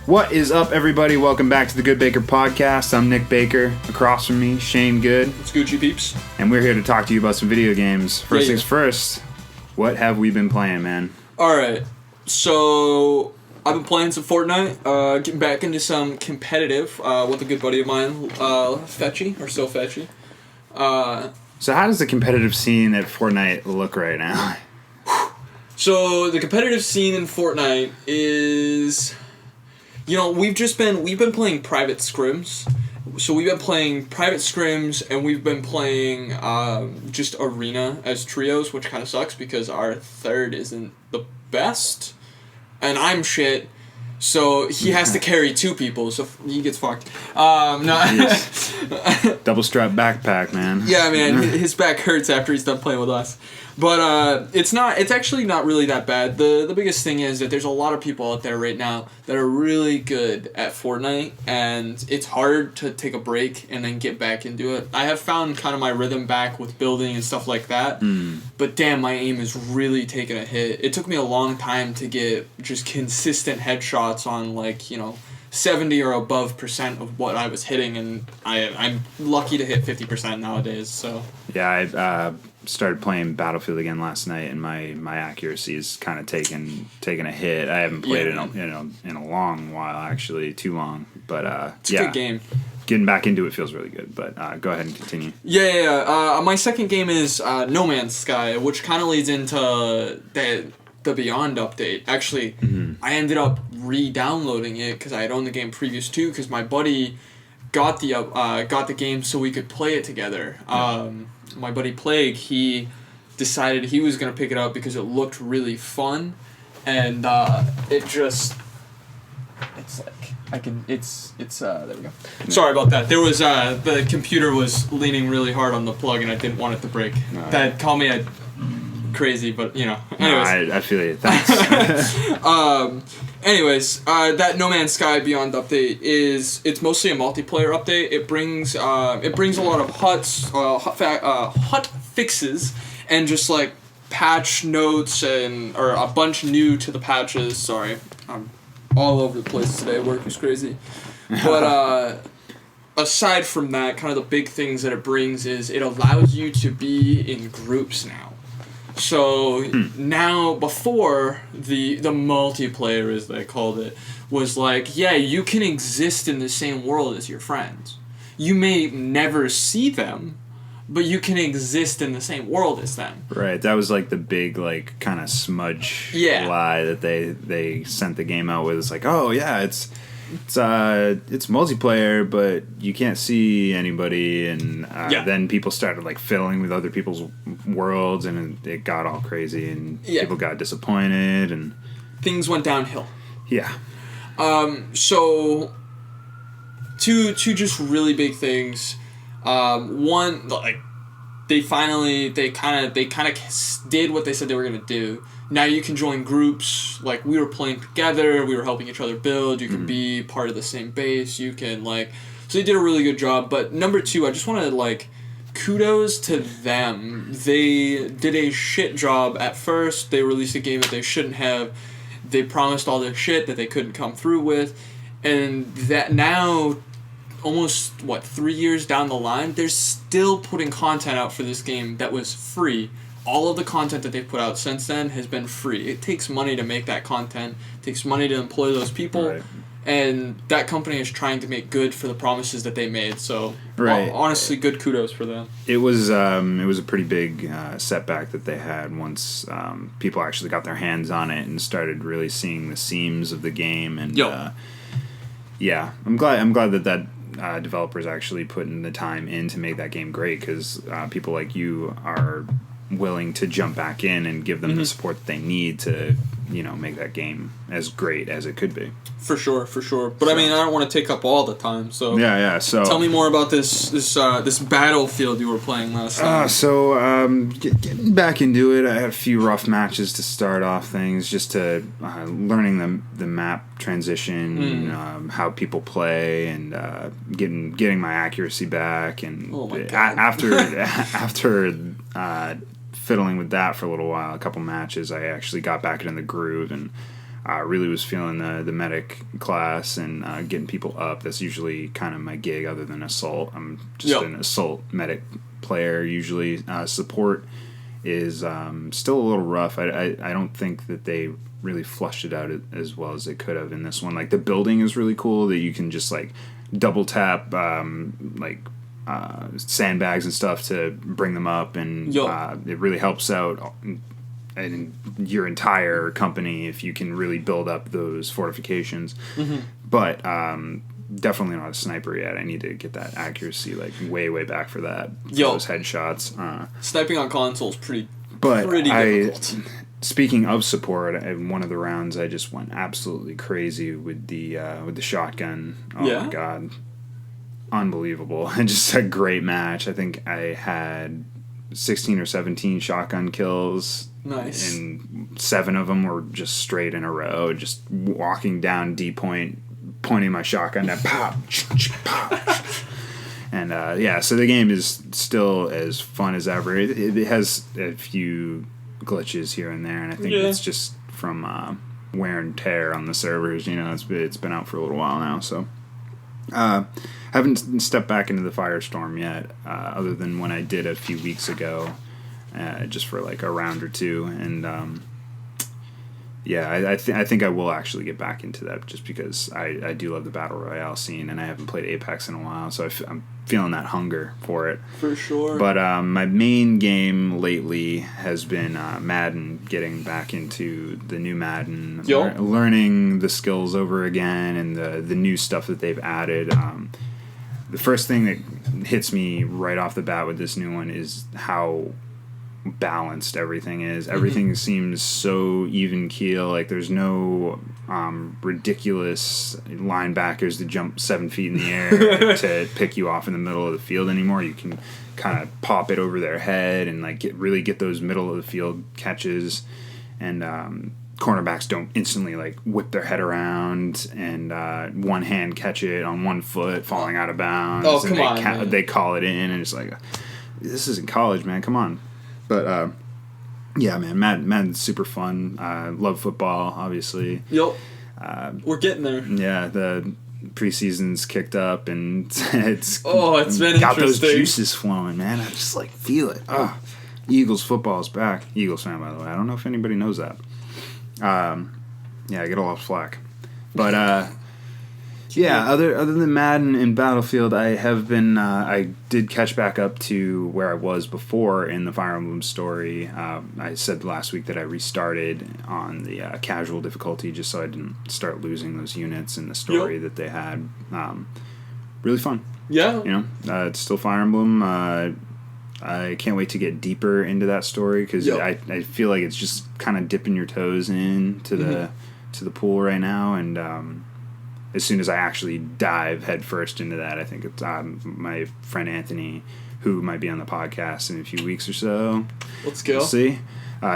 What is up, everybody? Welcome back to the GoodeBaker Podcast. I'm Nick Baker. Across from me, Shane Good. It's Gucci Peeps. And we're here to talk to you about some video games. First things first, what have we been playing, man? Alright, so I've been playing some Fortnite, getting back into some competitive with a good buddy of mine, Fetchy, or So Fetchy. So how does the competitive scene at Fortnite look right now? So the competitive scene in Fortnite is, you know, we've been playing private scrims. So we've been playing private scrims and we've been playing just arena as trios, which kind of sucks because our third isn't the best, and I'm shit. So he has to carry two people, so he gets fucked. No. Double strap backpack, man. Yeah, man, his back hurts after he's done playing with us. But it's actually not really that bad. The biggest thing is that there's a lot of people out there right now that are really good at Fortnite, and it's hard to take a break and then get back into it. I have found kind of my rhythm back with building and stuff like that, but damn, my aim is really taking a hit. It took me a long time to get just consistent headshots on, like, you know, 70 or above % of what I was hitting, and I'm lucky to hit 50% nowadays. So yeah, I started playing Battlefield again last night, and my accuracy is kind of taking a hit. I haven't played it in a long while, actually, too long. But it's a good game. Getting back into it feels really good. But go ahead and continue. Yeah. My second game is No Man's Sky, which kind of leads into the Beyond update. Actually, I ended up re-downloading it because I had owned the game previous to, because my buddy got the game so we could play it together. My buddy Plague, he decided he was going to pick it up because it looked really fun, and there we go. Sorry about that. There was, the computer was leaning really hard on the plug and I didn't want it to break. That called me crazy, but, you know. Anyways. No, I feel you. Thanks. Anyways, that No Man's Sky Beyond update it's mostly a multiplayer update. It brings a lot of hut fixes and just like patch notes or a bunch new to the patches. Sorry, I'm all over the place today. Work is crazy, but aside from that, kind of the big things that it brings is it allows you to be in groups now. So now, before the multiplayer, as they called it, was like, yeah, you can exist in the same world as your friends. You may never see them, but you can exist in the same world as them. Right, that was like the big, like, kind of smudge lie that they sent the game out with. It's like, oh yeah, it's multiplayer, but you can't see anybody, and then people started like fiddling with other people's worlds, and it got all crazy, and people got disappointed, and things went downhill. Yeah. So two just really big things. One, like, they kind of did what they said they were gonna do. Now you can join groups. Like, we were playing together, we were helping each other build, you can be part of the same base, you can, like, so they did a really good job. But number two, I just want to, like, kudos to them. They did a shit job at first. They released a game that they shouldn't have. They promised all their shit that they couldn't come through with, and that now, almost 3 years down the line, they're still putting content out for this game that was free. All of the content that they've put out since then has been free. It takes money to make that content. It takes money to employ those people. Right. And that company is trying to make good for the promises that they made. So, honestly, good kudos for them. It was a pretty big setback that they had once people actually got their hands on it and started really seeing the seams of the game. And I'm glad that developers actually put in the time in to make that game great, because people like you are willing to jump back in and give them the support that they need to, you know, make that game as great as it could be. For sure. But I mean, I don't want to take up all the time, so So tell me more about this Battlefield you were playing last night. Getting back into it, I had a few rough matches to start off things, just to learning the map transition, how people play, and getting my accuracy back, and after fiddling with that for a little while, a couple matches, I actually got back into the groove, and Really was feeling the medic class and getting people up. That's usually kind of my gig other than assault. I'm just an assault medic player usually. Support is still a little rough. I don't think that they really flushed it out as well as they could have in this one. Like, the building is really cool that you can just, like, double tap, sandbags and stuff to bring them up, and it really helps out in your entire company if you can really build up those fortifications. Mm-hmm. But definitely not a sniper yet. I need to get that accuracy, like, way back for that. For those headshots. Sniping on console is pretty difficult. Speaking of support, in one of the rounds I just went absolutely crazy with the shotgun. Oh my god. Unbelievable. Just a great match. I think I had 16 or 17 shotgun kills. Nice. And 7 of them were just straight in a row, just walking down D point, pointing my shotgun at pop, pop. And so the game is still as fun as ever. It has a few glitches here and there, and I think it's just from wear and tear on the servers. You know, it's been out for a little while now, so haven't stepped back into the Firestorm yet, other than when I did a few weeks ago, just for like a round or two, and I think I will actually get back into that just because I do love the Battle Royale scene, and I haven't played Apex in a while, so I'm feeling that hunger for it. For sure. But my main game lately has been Madden, getting back into the new Madden, learning the skills over again, and the new stuff that they've added. The first thing that hits me right off the bat with this new one is how balanced everything is. Everything seems so even keel. Like, there's no ridiculous linebackers to jump 7 feet in the air to pick you off in the middle of the field anymore. You can kind of pop it over their head and like get those middle of the field catches, and cornerbacks don't instantly like whip their head around and one hand catch it on one foot falling out of bounds. Oh, come on, they call it in, and it's like, this isn't college, man. Come on. But man, Madden's super fun. Love football, obviously. Yep. We're getting there. Yeah, the preseason's kicked up, and it's been got those interesting. juices flowing, man. I just like feel it. Eagles football is back. Eagles fan, by the way. I don't know if anybody knows that. I get a lot of flack, but other than Madden and Battlefield, I have been I did catch back up to where I was before in the Fire Emblem story. I said last week that I restarted on the casual difficulty just so I didn't start losing those units in the story that they had. Really fun. Yeah. You know, it's still Fire Emblem. I can't wait to get deeper into that story because I feel like it's just kind of dipping your toes into the pool right now, and as soon as I actually dive headfirst into that, I think it's my friend Anthony, who might be on the podcast in a few weeks or so. Let's go. We'll see.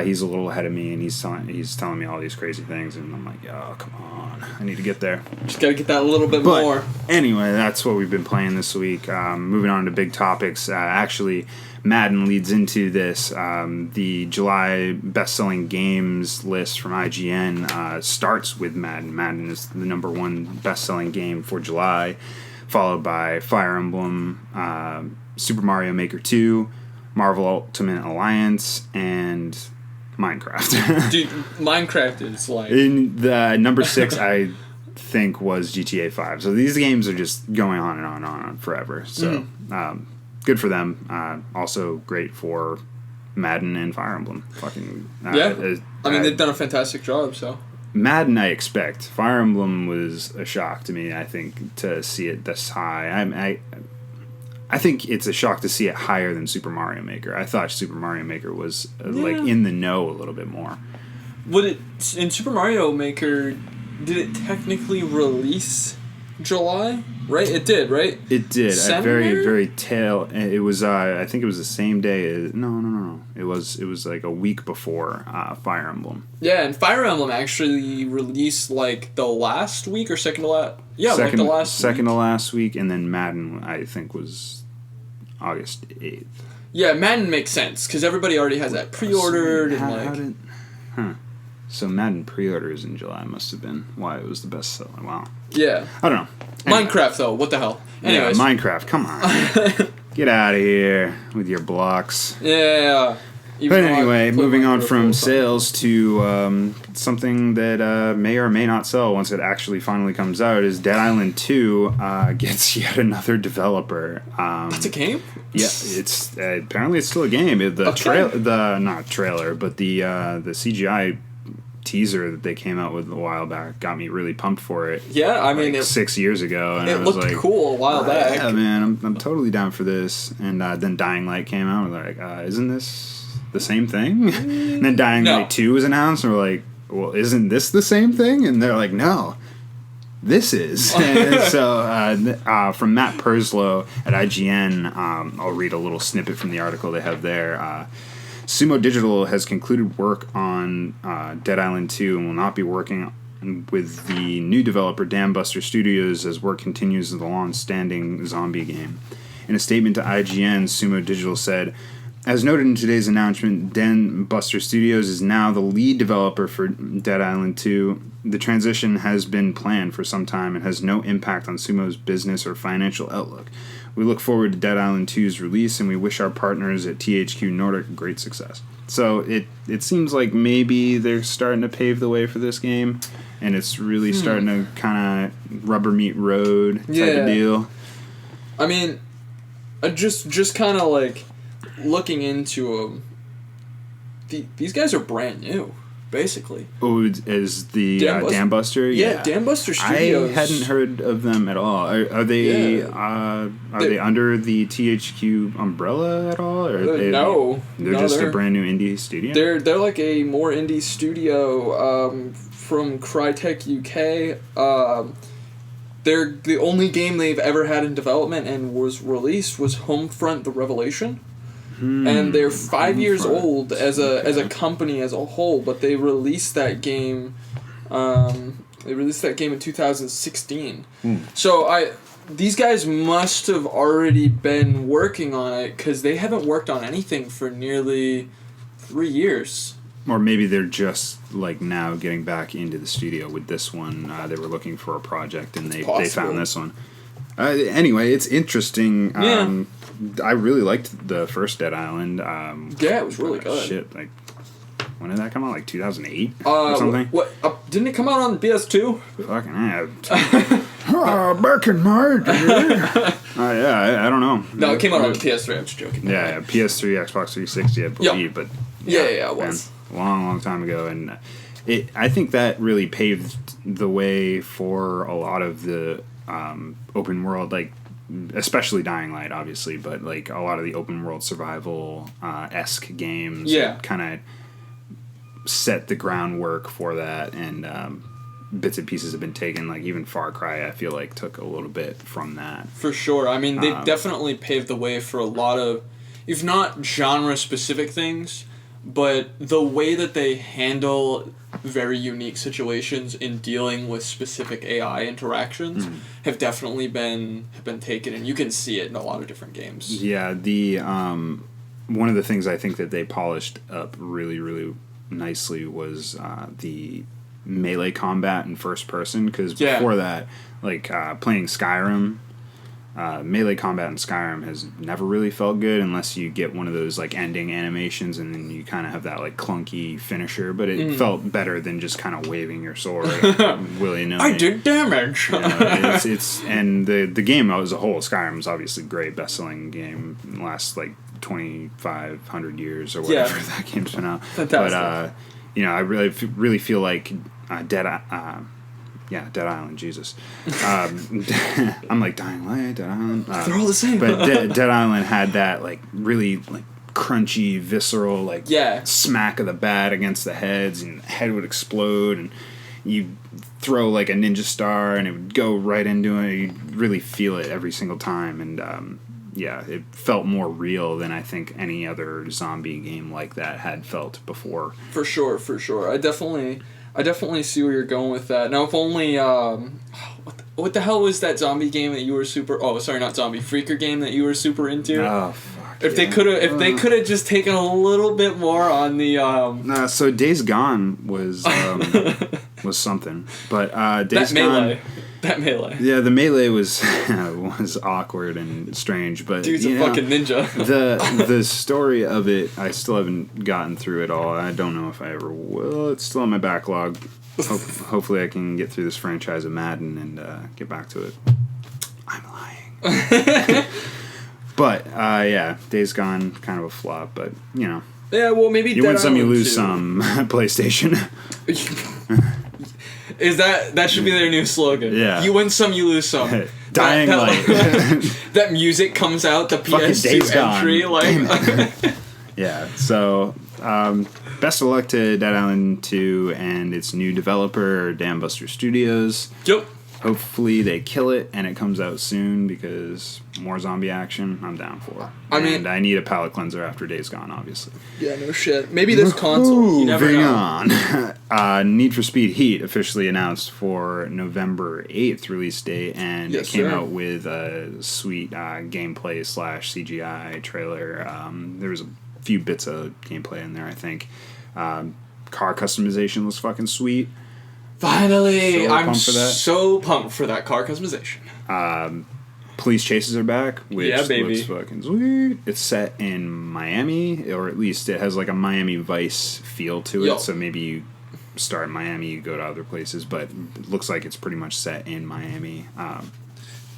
He's a little ahead of me, and he's telling me all these crazy things, and I'm like, oh, come on, I need to get there. Just gotta get that a little bit more. Anyway, that's what we've been playing this week. Moving on to big topics. Actually, Madden leads into this. The July best-selling games list from IGN starts with Madden. Madden is the number one best-selling game for July, followed by Fire Emblem, Super Mario Maker 2, Marvel Ultimate Alliance, and Minecraft. Dude, Minecraft is like... In the number 6, I think, was GTA 5. So these games are just going on and on and on forever. So good for them. Also great for Madden and Fire Emblem. They've done a fantastic job, so... Madden, I expect. Fire Emblem was a shock to me, I think, to see it this high. I think it's a shock to see it higher than Super Mario Maker. I thought Super Mario Maker was like in the know a little bit more. In Super Mario Maker, did it technically release July? Right? It did, right? It did. At very tail. It was. I think it was the same day. No. It was like a week before Fire Emblem. Yeah, and Fire Emblem actually released like the last week or second to last. Yeah, like the last second to last week, and then Madden I think was August 8th. Yeah, Madden makes sense because everybody already has that pre-ordered and like. So Madden pre-orders in July must have been why it was the best seller. Wow. Yeah. I don't know. Anyway. Minecraft, though. What the hell? Anyways. Yeah, Minecraft. Come on. Get out of here with your blocks. Yeah. But anyway, moving on from sales to something that may or may not sell once it actually finally comes out is Dead Island 2 gets yet another developer. That's a game? Yeah, it's apparently it's still a game. The not trailer, but the CGI teaser that they came out with a while back got me really pumped for it. Yeah, I mean, 6 years ago, and it I was looked like, cool a while back. Yeah, man, I'm totally down for this. And then Dying Light came out, and we're like, isn't this the same thing? And then Dying Light 2 was announced, and we're like, well, isn't this the same thing? And they're like, no, this is. And so from Matt Purslow at IGN, I'll read a little snippet from the article they have there. Sumo Digital has concluded work on Dead Island 2 and will not be working with the new developer Dambuster Studios as work continues with the long-standing zombie game. In a statement to IGN, Sumo Digital said, as noted in today's announcement, Dambuster Studios is now the lead developer for Dead Island 2. The transition has been planned for some time and has no impact on Sumo's business or financial outlook. We look forward to Dead Island 2's release, and we wish our partners at THQ Nordic great success. So it seems like maybe they're starting to pave the way for this game, and it's really starting to kind of rubber meet road type of deal. I mean, just kind of like looking into them, these guys are brand new, basically. Oh, is the Dambuster? Yeah, Dambuster Studios. I hadn't heard of them at all. Are they are they under the THQ umbrella at all? Or no, they're just a brand new indie studio. They're like a more indie studio from Crytek UK. They're the only game they've ever had in development and was released was Homefront: The Revelation. And they're 5 years old as a company as a whole, but they released that game. They released that game in 2016. So these guys must have already been working on it because they haven't worked on anything for nearly 3 years. Or maybe they're just like now getting back into the studio with this one. They were looking for a project and they found this one. Anyway, it's interesting. I really liked the first Dead Island. Yeah, it was really good. Shit, like, when did that come out? Like 2008 or something? What? Didn't it come out on PS2? Fucking back in my day. Yeah, I don't know. No, it came out on the PS3. I'm just joking. Yeah, PS3, Xbox 360, I believe. But yeah, it was a long time ago, and I think that really paved the way for a lot of the open world, like, especially Dying Light, obviously, but like a lot of the open world survival esque games kind of set the groundwork for that, and bits and pieces have been taken. Like even Far Cry, I feel like took a little bit from that. For sure. I mean, they've definitely paved the way for a lot of, if not genre specific things, but the way that they handle very unique situations in dealing with specific AI interactions have definitely been taken, and you can see it in a lot of different games. Yeah, the one of the things I think that they polished up really, really nicely was the melee combat in first person, because before that, like playing Skyrim, melee combat in Skyrim has never really felt good unless you get one of those like ending animations and then you kind of have that like clunky finisher, but it felt better than just kind of waving your sword willy-nilly. I did damage. It's and the game as a whole, Skyrim is obviously a great best-selling game in the last like 2,500 years or whatever that game's been out. Fantastic. But I really feel like Dead Island, Jesus. I'm like Dying Light, Dead Island. They're all the same. But Dead Island had that like really like crunchy, visceral like smack of the bat against the heads, and the head would explode, and you throw like a ninja star, and it would go right into it. You'd really feel it every single time, and it felt more real than I think any other zombie game like that had felt before. For sure. I definitely see where you're going with that. Now, if only, what the hell was that zombie game that you were super... Oh, sorry, not zombie. Freaker game that you were super into? Oh, fuck. If they could have just taken a little bit more on the so Days Gone was was something, but Days Gone. That melee. Yeah, the melee was was awkward and strange, but dude's a fucking ninja. the story of it, I still haven't gotten through it all. I don't know if I ever will. It's still on my backlog. Hopefully, I can get through this franchise of Madden and get back to it. I'm lying. But yeah, Days Gone, kind of a flop, but you know. Yeah, well, maybe you win some, you lose some. PlayStation. Is that should be their new slogan? Yeah. You win some, you lose some. Dying Light. That music comes out, the PS2 entry, like. Yeah. So, best of luck to Dead Island 2 and its new developer, Dambuster Studios. Yep. Hopefully they kill it and it comes out soon because more zombie action I'm down for. And I need a palate cleanser after Days Gone, obviously. Yeah, no shit. Maybe this console. You never know. On. Need for Speed Heat officially announced for November 8th release date, and it came out with a sweet gameplay / CGI trailer. There was a few bits of gameplay in there, I think. Car customization looks fucking sweet. Finally, I'm so pumped for that car customization. Police chases are back, which baby. looks fucking sweet. It's set in Miami, or at least it has like a Miami Vice feel to it. So maybe you start in Miami, you go to other places, but it looks like it's pretty much set in Miami.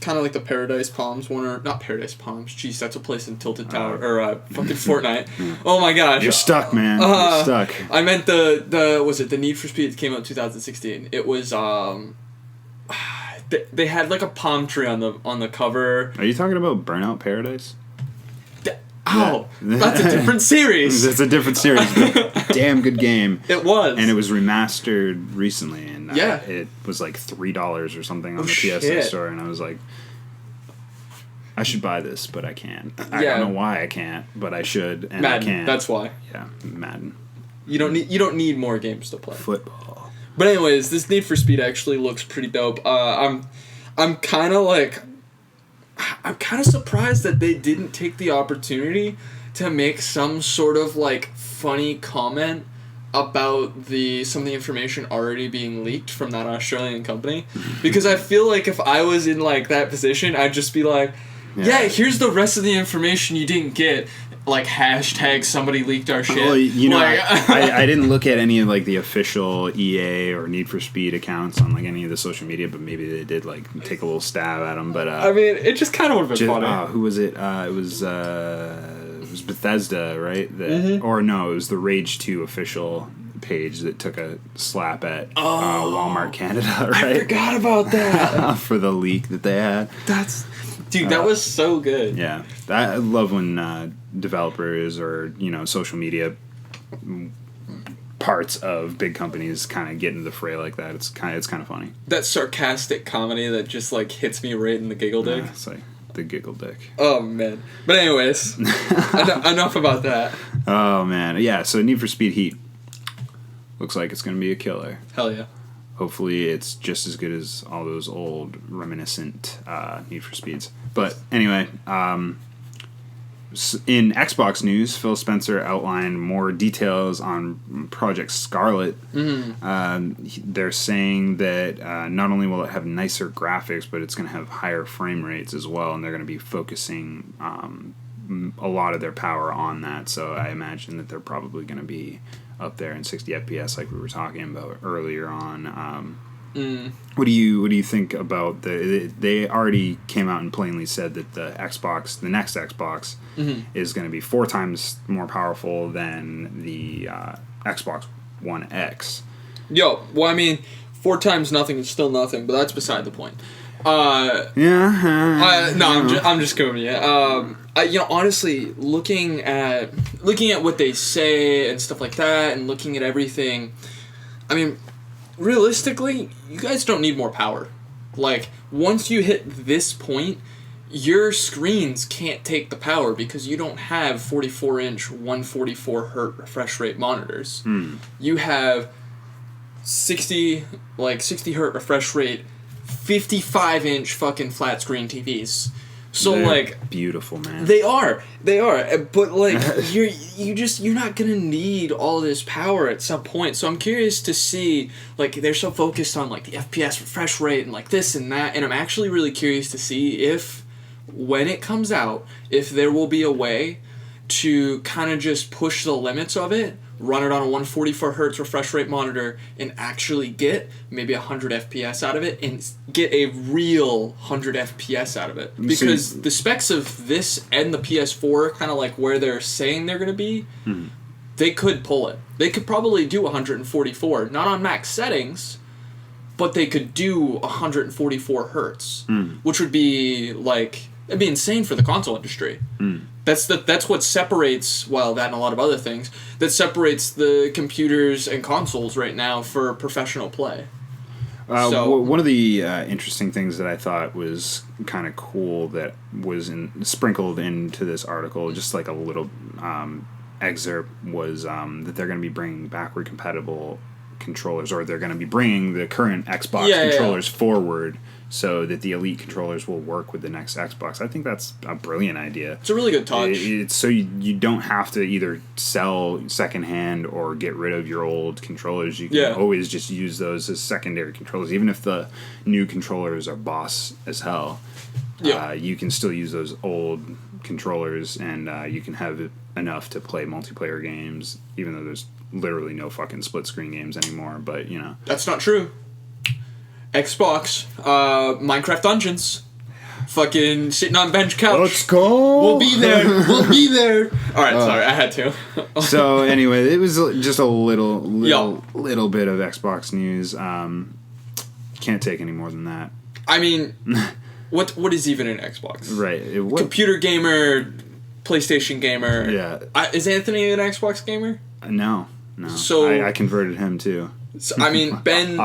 Kind of like the Paradise Palms one, or not Paradise Palms. Jeez, that's a place in Tilted Tower or fucking Fortnite. Oh my gosh, you're stuck, man. You're stuck. I meant the was it the Need for Speed that came out in 2016? It was they had like a palm tree on the cover. Are you talking about Burnout Paradise? That's a different series. That's a different series. Damn good game. It was. And it was remastered recently, and it was like $3 or something on the PSN store, and I was like, I should buy this, but I can't. I don't know why I can't, but I should, and Madden, I can't. That's why. Yeah, Madden. You don't need more games to play. Football. But anyways, this Need for Speed actually looks pretty dope. I'm kind of surprised that they didn't take the opportunity to make some sort of like funny comment about some of the information already being leaked from that Australian company, because I feel like if I was in like that position, I'd just be like, yeah, here's the rest of the information you didn't get. Like hashtag somebody leaked our shit. Well, you know, like, I didn't look at any of like the official EA or Need for Speed accounts on like any of the social media, but maybe they did like take a little stab at them. But I mean, it just kind of would have been funny. Who was it? It was Bethesda, right? Or no, it was the Rage 2 official page that took a slap at Walmart Canada. Right? I forgot about that for the leak that they had. Dude, that was so good. Yeah, I love when developers or social media parts of big companies kind of get into the fray like that. It's kind of funny. That sarcastic comedy that just like hits me right in the giggle dick. It's like the giggle dick. Oh man! But anyways, enough about that. Oh man, yeah. So Need for Speed Heat looks like it's gonna be a killer. Hell yeah. Hopefully it's just as good as all those old reminiscent Need for Speeds. But anyway, in Xbox news, Phil Spencer outlined more details on Project Scarlet. They're saying that not only will it have nicer graphics, but it's going to have higher frame rates as well, and they're going to be focusing a lot of their power on that. So I imagine that they're probably going to be up there in 60 FPS like we were talking about earlier on. What do you think about they already came out and plainly said that the next Xbox is going to be 4 times more powerful than the Xbox One X. Well, I mean, 4 times nothing is still nothing, but that's beside the point. I'm just going with you. Honestly, looking at what they say and stuff like that, and looking at everything, I mean, realistically, you guys don't need more power. Like, once you hit this point, your screens can't take the power because you don't have 44-inch 144 hertz refresh rate monitors. You have 60 hertz refresh rate 55-inch fucking flat screen TVs. So They're like beautiful, man. They are, but like you're not gonna need all this power at some point. So I'm curious to see, like, they're so focused on like the FPS refresh rate and like this and that, and I'm actually really curious to see if, when it comes out, if there will be a way to kind of just push the limits of it, run it on a 144 hertz refresh rate monitor, and actually get maybe 100 FPS out of it, and get a real 100 FPS out of it. Because the specs of this and the PS4, kind of like where they're saying they're going to be, they could pull it. They could probably do 144, not on max settings, but they could do 144 hertz, which would be like, it'd be insane for the console industry. That's what separates, well, that and a lot of other things, that separates the computers and consoles right now for professional play. One of the interesting things that I thought was kind of cool that was sprinkled into this article, just like a little excerpt, was that they're going to be bringing backward compatible controllers, or they're going to be bringing the current Xbox controllers forward, so that the Elite controllers will work with the next Xbox. I think that's a brilliant idea. It's a really good touch. It's so you don't have to either sell secondhand or get rid of your old controllers. You can always just use those as secondary controllers. Even if the new controllers are boss as hell, you can still use those old controllers, and you can have enough to play multiplayer games, even though there's literally no fucking split-screen games anymore. But, you know. That's not true. Xbox, Minecraft Dungeons, fucking sitting on bench couch. Let's go. We'll be there. We'll be there. All right, sorry, I had to. So anyway, it was just a little bit of Xbox news. Can't take any more than that. I mean, what is even an Xbox? Right. Computer gamer, PlayStation gamer. Yeah. Is Anthony an Xbox gamer? No. So I converted him too. So, I mean, Ben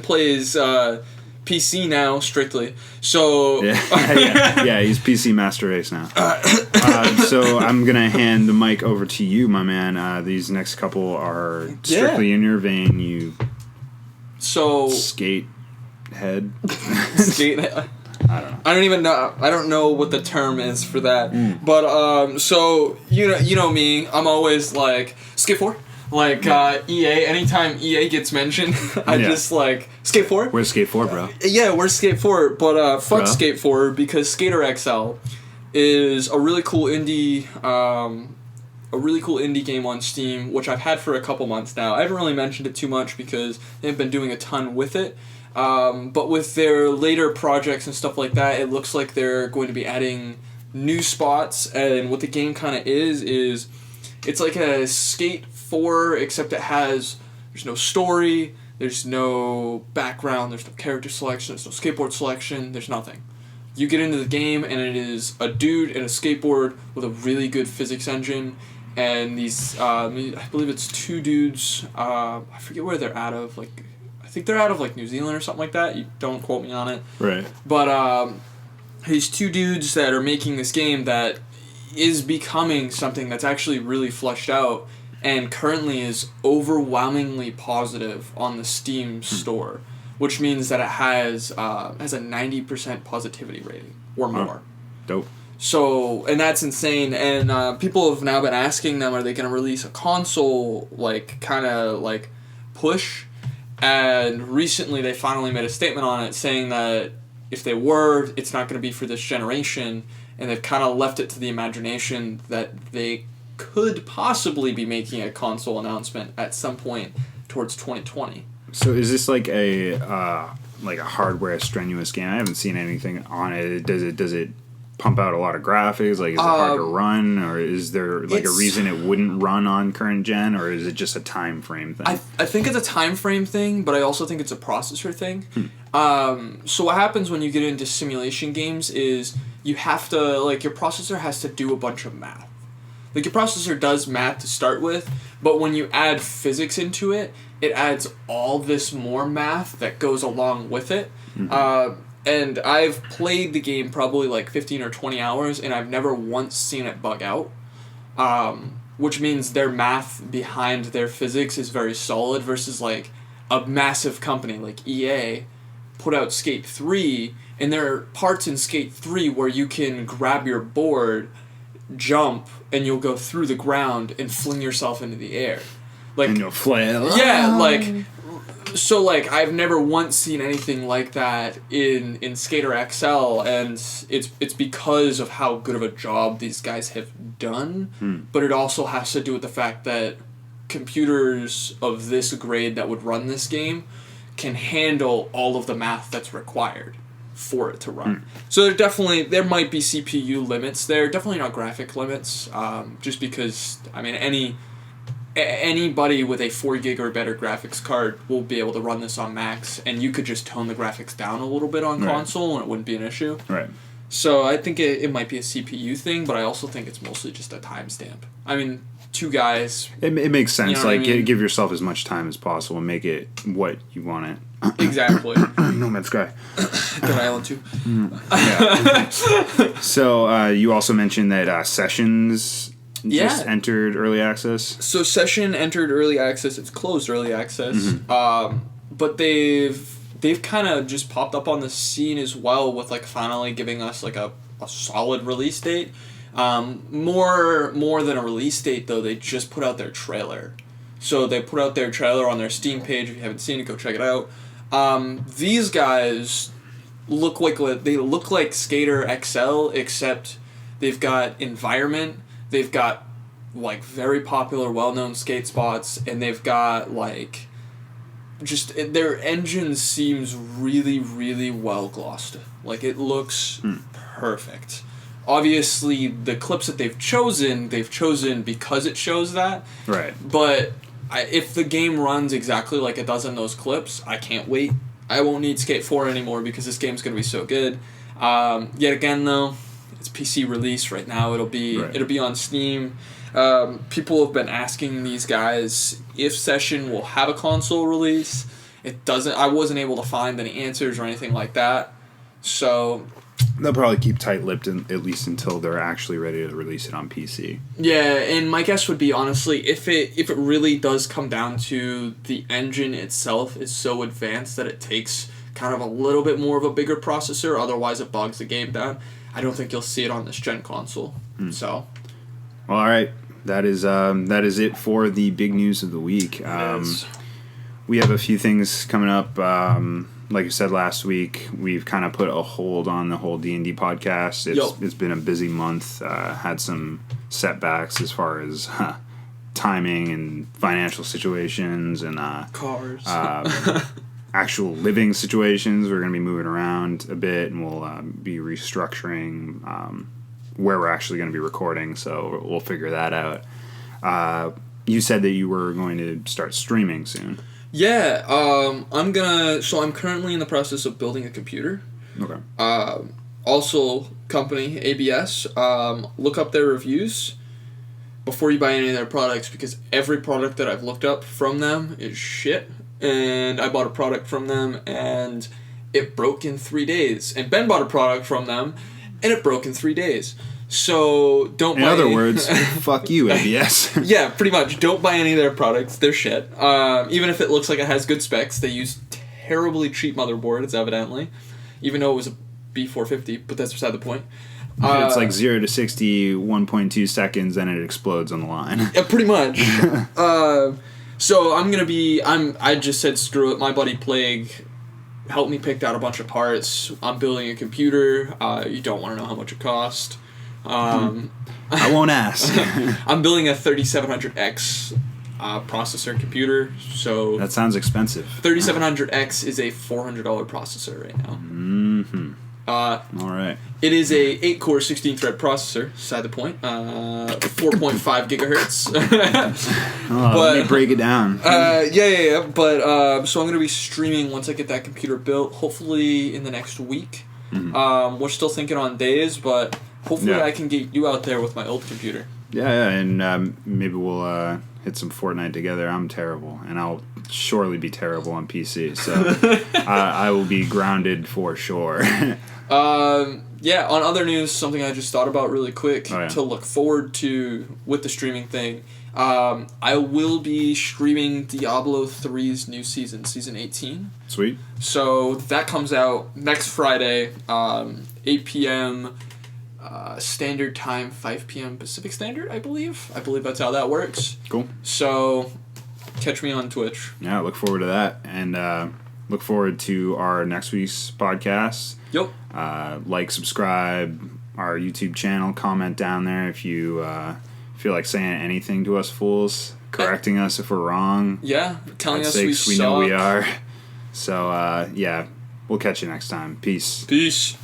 plays PC now, strictly. So yeah, he's PC Master Race now. So I'm gonna hand the mic over to you, my man. These next couple are strictly in your vein. You skate head. Skate head. I don't know. I don't even know. I don't know what the term is for that. But so you know me. I'm always like Skate 4. Like EA, anytime EA gets mentioned, I just like Skate 4. Where's Skate 4, bro? Yeah, where's Skate 4? But fuck Skate 4, because Skater XL is a really cool indie game on Steam, which I've had for a couple months now. I haven't really mentioned it too much because they've been doing a ton with it. But with their later projects and stuff like that, it looks like they're going to be adding new spots. And what the game kind of is it's like a Skate 4, except there's no story, there's no background, there's no character selection, there's no skateboard selection, there's nothing. You get into the game and it is a dude and a skateboard with a really good physics engine, and these I believe it's two dudes, I forget where they're out of, like I think they're out of like New Zealand or something like that. You don't quote me on it. Right. But these two dudes that are making this game that is becoming something that's actually really fleshed out, and currently is overwhelmingly positive on the Steam store, which means that it has a 90% positivity rating or more. Dope. So, and that's insane. And people have now been asking them, are they going to release a console kind of push? And recently they finally made a statement on it saying that if they were, it's not going to be for this generation, and they've kind of left it to the imagination that they could possibly be making a console announcement at some point towards 2020. So is this like a hardware strenuous game? I haven't seen anything on it. Does it pump out a lot of graphics? Like, is it hard to run, or is there like a reason it wouldn't run on current gen, or is it just a time frame thing? I think it's a time frame thing, but I also think it's a processor thing. So what happens when you get into simulation games is you have to, your processor has to do a bunch of math. Like, your processor does math to start with, but when you add physics into it, it adds all this more math that goes along with it. And I've played the game probably 15 or 20 hours, and I've never once seen it bug out. Which means their math behind their physics is very solid versus a massive company like EA put out Skate 3, and there are parts in Skate 3 where you can grab your board, jump, and you'll go through the ground and fling yourself into the air. Like, and you'll flail. Yeah, like... So, like, I've never once seen anything like that in Skater XL, and it's because of how good of a job these guys have done, but it also has to do with the fact that computers of this grade that would run this game can handle all of the math that's required for it to run. So there might be CPU limits there, definitely not graphic limits, just because, I mean, anybody with a 4 gig or better graphics card will be able to run this on max, and you could just tone the graphics down a little bit on console and it wouldn't be an issue. Right. So I think it might be a CPU thing, but I also think it's mostly just a timestamp. I mean, 2 guys... It makes sense. You know what I mean? Give yourself as much time as possible and make it what you want it. Exactly. No Man's Sky. Dead Island 2. Yeah. So you also mentioned that Sessions... just entered early access. So Session entered early access. It's closed early access. But they've kind of just popped up on the scene as well with like finally giving us like a solid release date. More than a release date though, they just put out their trailer. So they put out their trailer on their Steam page. If you haven't seen it, go check it out. These guys look like Skater XL, except they've got environment. They've got, like, very popular, well-known skate spots, and they've got, like, just... Their engine seems really, really well-glossed. Like, it looks perfect. Obviously, the clips that they've chosen because it shows that. Right. But if the game runs exactly like it does in those clips, I can't wait. I won't need Skate 4 anymore because this game's going to be so good. Yet again, though... It's PC release right now. It'll be on Steam. People have been asking these guys if Session will have a console release. It doesn't. I wasn't able to find any answers or anything like that. So they'll probably keep tight-lipped at least until they're actually ready to release it on PC. Yeah, and my guess would be honestly, if it really does come down to the engine itself is so advanced that it takes kind of a little bit more of a bigger processor, otherwise it bogs the game down. I don't think you'll see it on this gen console. So, well, all right, that is it for the big news of the week. We have a few things coming up. Like I said last week, we've kind of put a hold on the whole D&D podcast. It's been a busy month. Had some setbacks as far as timing and financial situations and cars. Actual living situations. We're going to be moving around a bit, and we'll be restructuring where we're actually going to be recording, so we'll figure that out. You said that you were going to start streaming soon. Yeah, I'm currently in the process of building a computer. Okay. Also, company, ABS, look up their reviews before you buy any of their products, because every product that I've looked up from them is shit. And I bought a product from them, and it broke in 3 days. And Ben bought a product from them, and it broke in 3 days. So don't buy... In other words, fuck you, ABS. Yeah, pretty much. Don't buy any of their products. They're shit. Even if it looks like it has good specs, they use terribly cheap motherboards, evidently. Even though it was a B450, but that's beside the point. It's like 0 to 60, 1.2 seconds, and it explodes on the line. Yeah, pretty much. So I just said screw it. My buddy Plague helped me pick out a bunch of parts. I'm building a computer. You don't want to know how much it cost. I won't ask. I'm building a 3700X processor computer. So that sounds expensive. 3700X is a $400 processor right now. Mm-hmm. All right. It is a 8-core 16-thread processor. Side the point. 4.5 gigahertz. Let me break it down. Yeah. But so I'm going to be streaming once I get that computer built. Hopefully in the next week. Mm-hmm. We're still thinking on days, but hopefully I can get you out there with my old computer. Yeah, and maybe we'll hit some Fortnite together. I'm terrible, and I'll surely be terrible on PC, so I will be grounded for sure. Yeah, on other news, something I just thought about really quick to look forward to with the streaming thing. I will be streaming Diablo 3's new season 18. Sweet. So that comes out next Friday, 8 p.m. Standard Time, 5 p.m. Pacific Standard, I believe. I believe that's how that works. Cool. So catch me on Twitch. Yeah, look forward to that. And look forward to our next week's podcast. Yep. Like, subscribe our YouTube channel, comment down there if you feel like saying anything to us fools, correcting us if we're wrong. Yeah, telling us we suck. know we are. So, yeah, we'll catch you next time. Peace. Peace.